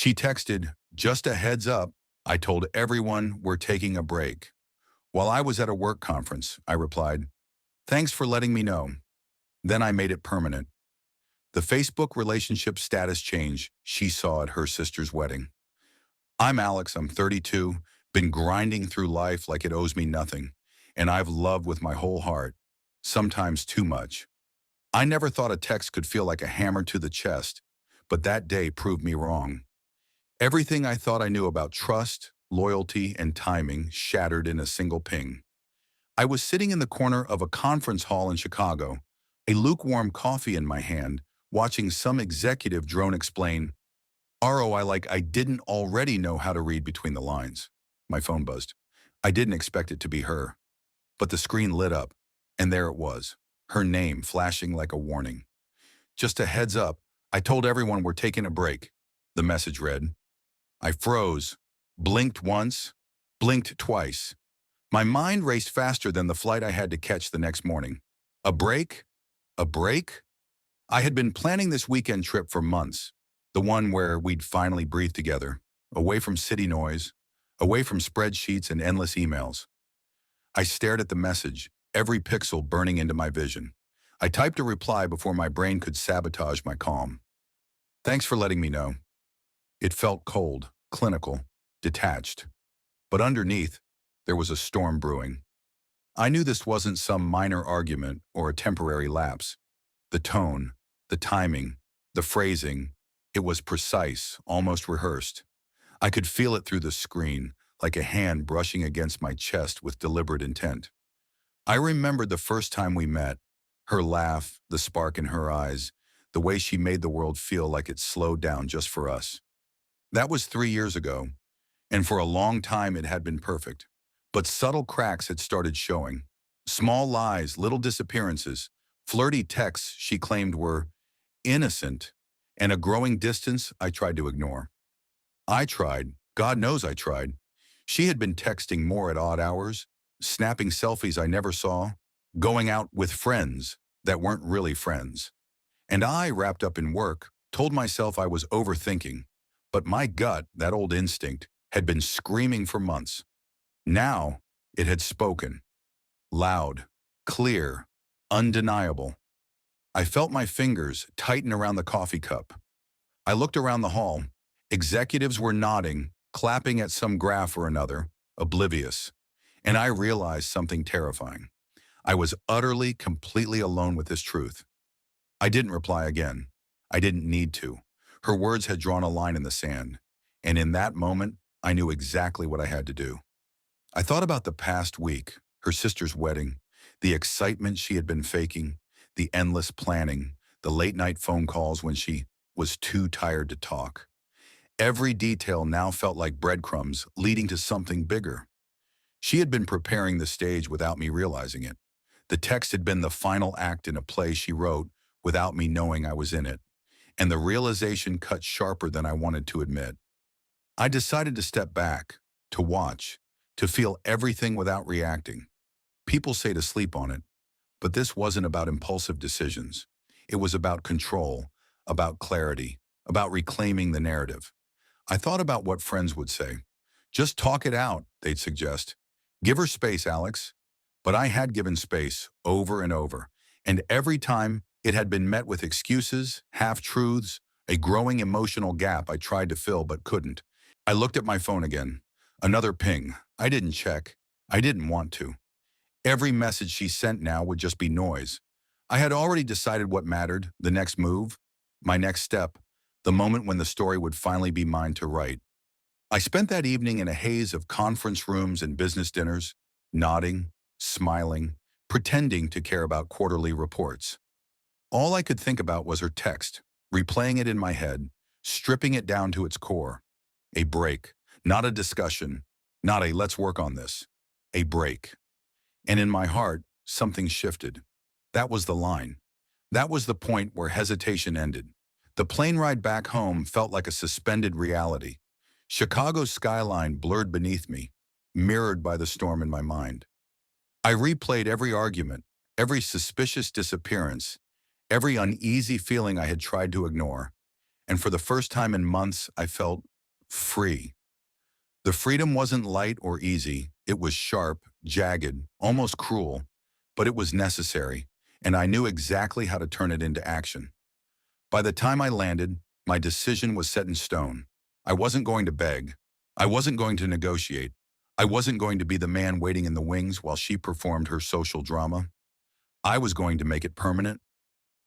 She texted, "Just a heads up, I told everyone we're taking a break." While I was at a work conference, I replied, "Thanks for letting me know." Then I made it permanent. The Facebook relationship status change she saw at her sister's wedding. I'm Alex, I'm 32, been grinding through life like it owes me nothing, and I've loved with my whole heart, sometimes too much. I never thought a text could feel like a hammer to the chest, but that day proved me wrong. Everything I thought I knew about trust, loyalty, and timing shattered in a single ping. I was sitting in the corner of a conference hall in Chicago, a lukewarm coffee in my hand, watching some executive drone explain, ROI like I didn't already know how to read between the lines. My phone buzzed. I didn't expect it to be her. But the screen lit up, and there it was, her name flashing like a warning. "Just a heads up, I told everyone we're taking a break," the message read. I froze, blinked once, blinked twice. My mind raced faster than the flight I had to catch the next morning. A break? A break? I had been planning this weekend trip for months, the one where we'd finally breathe together, away from city noise, away from spreadsheets and endless emails. I stared at the message, every pixel burning into my vision. I typed a reply before my brain could sabotage my calm. "Thanks for letting me know." It felt cold, clinical, detached. But underneath, there was a storm brewing. I knew this wasn't some minor argument or a temporary lapse. The tone, the timing, the phrasing, it was precise, almost rehearsed. I could feel it through the screen, like a hand brushing against my chest with deliberate intent. I remembered the first time we met, her laugh, the spark in her eyes, the way she made the world feel like it slowed down just for us. That was 3 years ago, and for a long time it had been perfect. But subtle cracks had started showing. Small lies, little disappearances, flirty texts she claimed were innocent, and a growing distance I tried to ignore. I tried, God knows I tried. She had been texting more at odd hours, snapping selfies I never saw, going out with friends that weren't really friends. And I, wrapped up in work, told myself I was overthinking. But my gut, that old instinct, had been screaming for months. Now, it had spoken. Loud, clear, undeniable. I felt my fingers tighten around the coffee cup. I looked around the hall. Executives were nodding, clapping at some graph or another, oblivious. And I realized something terrifying. I was utterly, completely alone with this truth. I didn't reply again. I didn't need to. Her words had drawn a line in the sand. And in that moment, I knew exactly what I had to do. I thought about the past week, her sister's wedding, the excitement she had been faking, the endless planning, the late-night phone calls when she was too tired to talk. Every detail now felt like breadcrumbs leading to something bigger. She had been preparing the stage without me realizing it. The text had been the final act in a play she wrote without me knowing I was in it. And the realization cut sharper than I wanted to admit. I decided to step back, to watch, to feel everything without reacting. People say to sleep on it, but this wasn't about impulsive decisions. It was about control, about clarity, about reclaiming the narrative. I thought about what friends would say. "Just talk it out," they'd suggest. "Give her space, Alex." But I had given space over and over, and every time it had been met with excuses, half-truths, a growing emotional gap I tried to fill but couldn't. I looked at my phone again. Another ping. I didn't check. I didn't want to. Every message she sent now would just be noise. I had already decided what mattered, the next move, my next step, the moment when the story would finally be mine to write. I spent that evening in a haze of conference rooms and business dinners, nodding, smiling, pretending to care about quarterly reports. All I could think about was her text, replaying it in my head, stripping it down to its core. A break, not a discussion, not a "let's work on this," a break. And in my heart, something shifted. That was the line. That was the point where hesitation ended. The plane ride back home felt like a suspended reality. Chicago's skyline blurred beneath me, mirrored by the storm in my mind. I replayed every argument, every suspicious disappearance, every uneasy feeling I had tried to ignore. And for the first time in months, I felt free. The freedom wasn't light or easy. It was sharp, jagged, almost cruel, but it was necessary, and I knew exactly how to turn it into action. By the time I landed, my decision was set in stone. I wasn't going to beg. I wasn't going to negotiate. I wasn't going to be the man waiting in the wings while she performed her social drama. I was going to make it permanent.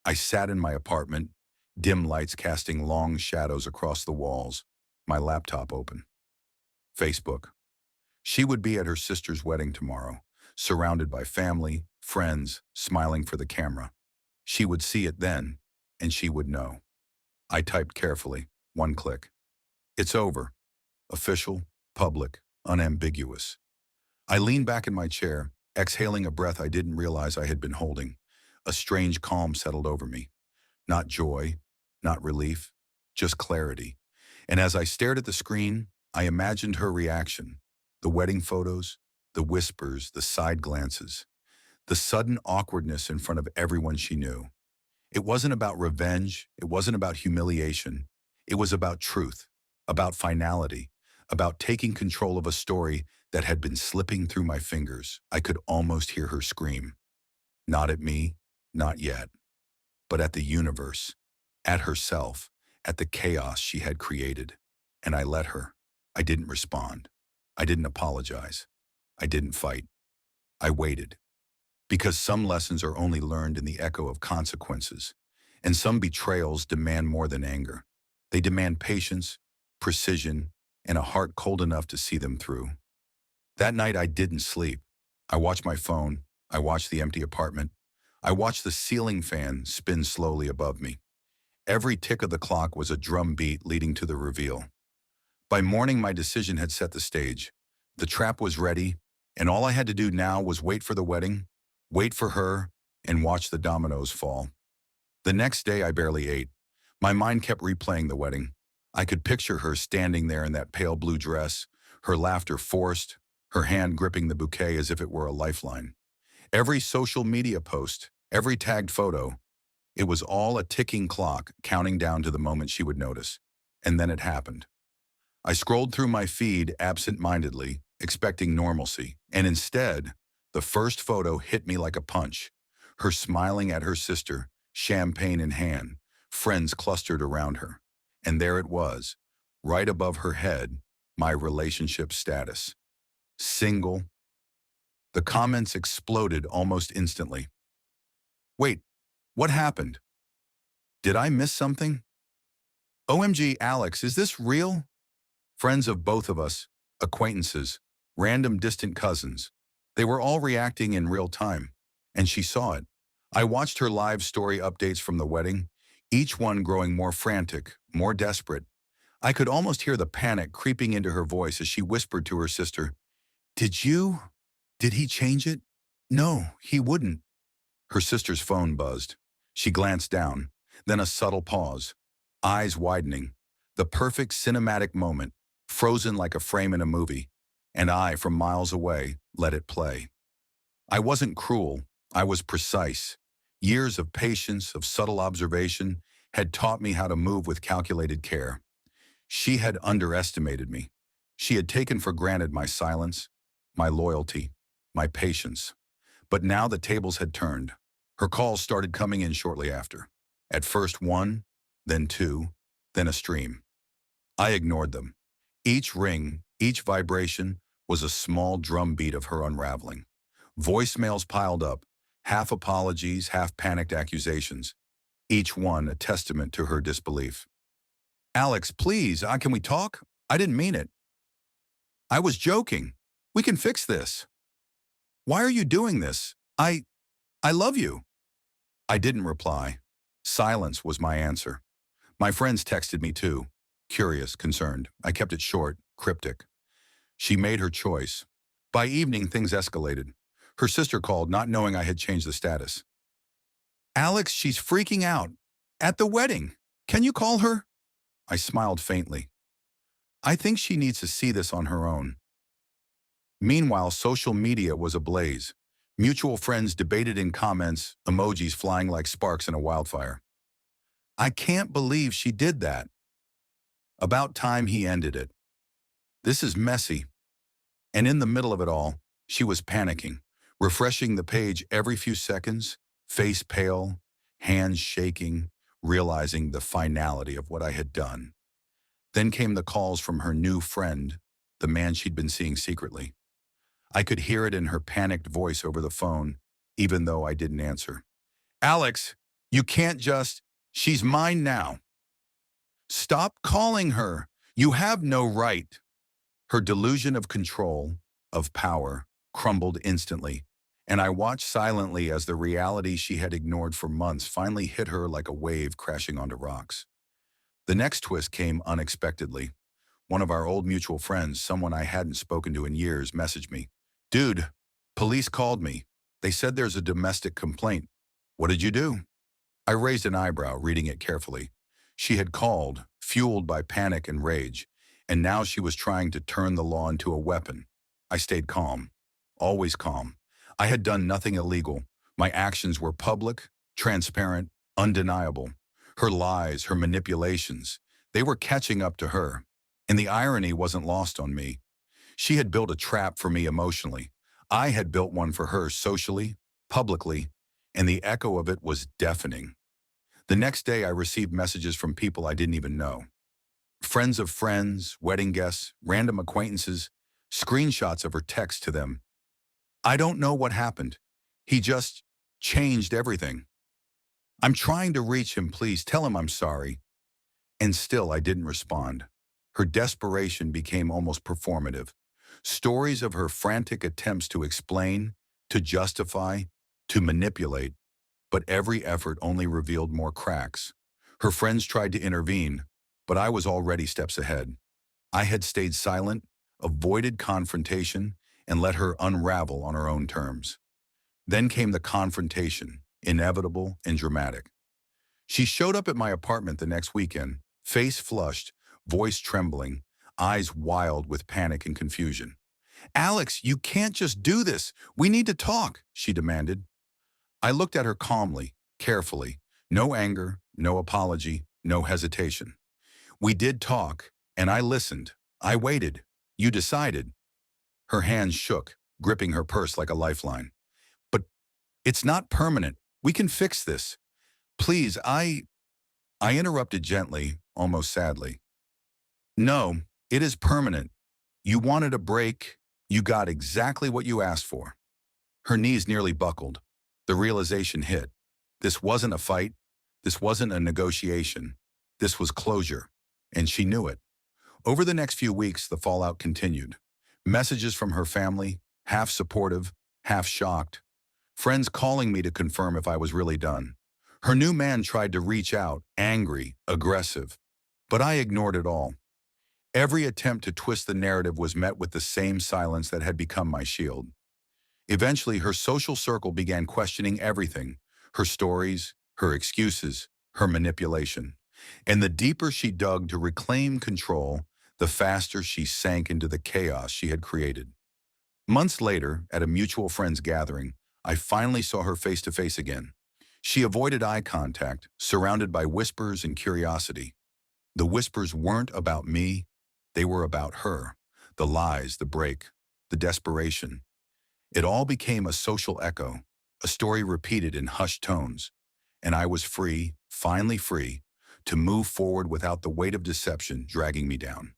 I sat in my apartment, dim lights casting long shadows across the walls, my laptop open. Facebook. She would be at her sister's wedding tomorrow, surrounded by family, friends, smiling for the camera. She would see it then, and she would know. I typed carefully, one click. It's over. Official, public, unambiguous. I leaned back in my chair, exhaling a breath I didn't realize I had been holding. A strange calm settled over me. Not joy, not relief, just clarity. And as I stared at the screen, I imagined her reaction. The wedding photos, the whispers, the side glances, the sudden awkwardness in front of everyone she knew. It wasn't about revenge. It wasn't about humiliation. It was about truth, about finality, about taking control of a story that had been slipping through my fingers. I could almost hear her scream. Not at me, not yet, but at the universe, at herself, at the chaos she had created. And I let her. I didn't respond. I didn't apologize. I didn't fight. I waited. Because some lessons are only learned in the echo of consequences, and some betrayals demand more than anger. They demand patience, precision, and a heart cold enough to see them through. That night I didn't sleep. I watched my phone. I watched the empty apartment. I watched the ceiling fan spin slowly above me. Every tick of the clock was a drum beat leading to the reveal. By morning, my decision had set the stage. The trap was ready, and all I had to do now was wait for the wedding, wait for her, and watch the dominoes fall. The next day, I barely ate. My mind kept replaying the wedding. I could picture her standing there in that pale blue dress, her laughter forced, her hand gripping the bouquet as if it were a lifeline. Every social media post, every tagged photo, it was all a ticking clock counting down to the moment she would notice. And then it happened. I scrolled through my feed absent-mindedly, expecting normalcy, and instead, the first photo hit me like a punch. Her smiling at her sister, champagne in hand, friends clustered around her. And there it was, right above her head, my relationship status. Single. The comments exploded almost instantly. Wait, what happened? Did I miss something? OMG, Alex, is this real? Friends of both of us, acquaintances, random distant cousins. They were all reacting in real time, and she saw it. I watched her live story updates from the wedding, each one growing more frantic, more desperate. I could almost hear the panic creeping into her voice as she whispered to her sister, Did he change it? No, he wouldn't. Her sister's phone buzzed. She glanced down, then a subtle pause, eyes widening, the perfect cinematic moment, frozen like a frame in a movie, and I, from miles away, let it play. I wasn't cruel, I was precise. Years of patience, of subtle observation, had taught me how to move with calculated care. She had underestimated me. She had taken for granted my silence, my loyalty, my patience. But now the tables had turned. Her calls started coming in shortly after. At first one, then two, then a stream. I ignored them. Each ring, each vibration, was a small drumbeat of her unraveling. Voicemails piled up, half apologies, half panicked accusations, each one a testament to her disbelief. Alex, please, can we talk? I didn't mean it. I was joking. We can fix this. Why are you doing this? I love you. I didn't reply. Silence was my answer. My friends texted me too. Curious, concerned. I kept it short, cryptic. She made her choice. By evening, things escalated. Her sister called, not knowing I had changed the status. Alex, she's freaking out. At the wedding. Can you call her? I smiled faintly. I think she needs to see this on her own. Meanwhile, social media was ablaze. Mutual friends debated in comments, emojis flying like sparks in a wildfire. I can't believe she did that. About time he ended it. This is messy. And in the middle of it all, she was panicking, refreshing the page every few seconds, face pale, hands shaking, realizing the finality of what I had done. Then came the calls from her new friend, the man she'd been seeing secretly. I could hear it in her panicked voice over the phone, even though I didn't answer. Alex, you can't just, she's mine now. Stop calling her. You have no right. Her delusion of control, of power, crumbled instantly, and I watched silently as the reality she had ignored for months finally hit her like a wave crashing onto rocks. The next twist came unexpectedly. One of our old mutual friends, someone I hadn't spoken to in years, messaged me. Dude, police called me. They said there's a domestic complaint. What did you do? I raised an eyebrow, reading it carefully. She had called, fueled by panic and rage, and now she was trying to turn the law into a weapon. I stayed calm, always calm. I had done nothing illegal. My actions were public, transparent, undeniable. Her lies, her manipulations, they were catching up to her. And the irony wasn't lost on me. She had built a trap for me emotionally. I had built one for her socially, publicly, and the echo of it was deafening. The next day, I received messages from people I didn't even know. Friends of friends, wedding guests, random acquaintances, screenshots of her text to them. I don't know what happened. He just changed everything. I'm trying to reach him, please tell him I'm sorry. And still I didn't respond. Her desperation became almost performative. Stories of her frantic attempts to explain, to justify, to manipulate, but every effort only revealed more cracks. Her friends tried to intervene, but I was already steps ahead. I had stayed silent, avoided confrontation, and let her unravel on her own terms. Then came the confrontation, inevitable and dramatic. She showed up at my apartment the next weekend, face flushed, voice trembling, eyes wild with panic and confusion. Alex, you can't just do this. We need to talk, she demanded. I looked at her calmly, carefully. No anger, no apology, no hesitation. We did talk, and I listened. I waited. You decided. Her hands shook, gripping her purse like a lifeline. But it's not permanent. We can fix this. Please, I interrupted gently, almost sadly. No, it is permanent. You wanted a break. You got exactly what you asked for. Her knees nearly buckled. The realization hit. This wasn't a fight. This wasn't a negotiation. This was closure. And she knew it. Over the next few weeks, the fallout continued. Messages from her family, half supportive, half shocked. Friends calling me to confirm if I was really done. Her new man tried to reach out, angry, aggressive. But I ignored it all. Every attempt to twist the narrative was met with the same silence that had become my shield. Eventually, her social circle began questioning everything, her stories, her excuses, her manipulation. And the deeper she dug to reclaim control, the faster she sank into the chaos she had created. Months later, at a mutual friend's gathering, I finally saw her face to face again. She avoided eye contact, surrounded by whispers and curiosity. The whispers weren't about me, they were about her. The lies, the break, the desperation. It all became a social echo, a story repeated in hushed tones. And I was free, finally free, to move forward without the weight of deception dragging me down.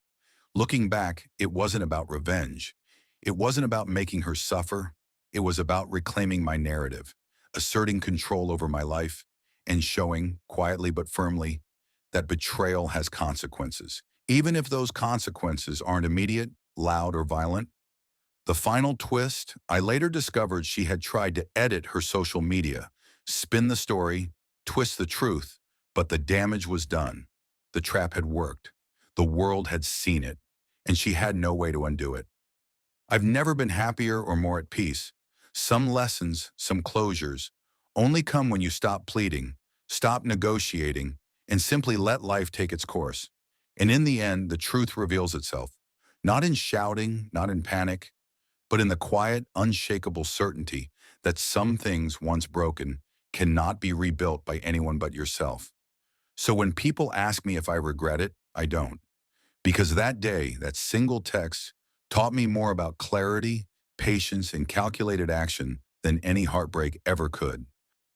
Looking back, it wasn't about revenge. It wasn't about making her suffer. It was about reclaiming my narrative, asserting control over my life, and showing, quietly but firmly, that betrayal has consequences, even if those consequences aren't immediate, loud, or violent. The final twist, I later discovered she had tried to edit her social media, spin the story, twist the truth, but the damage was done. The trap had worked. The world had seen it, and she had no way to undo it. I've never been happier or more at peace. Some lessons, some closures, only come when you stop pleading, stop negotiating, and simply let life take its course. And in the end, the truth reveals itself, not in shouting, not in panic, but in the quiet, unshakable certainty that some things once broken cannot be rebuilt by anyone but yourself. So when people ask me if I regret it, I don't. Because that day, that single text, taught me more about clarity, patience, and calculated action than any heartbreak ever could.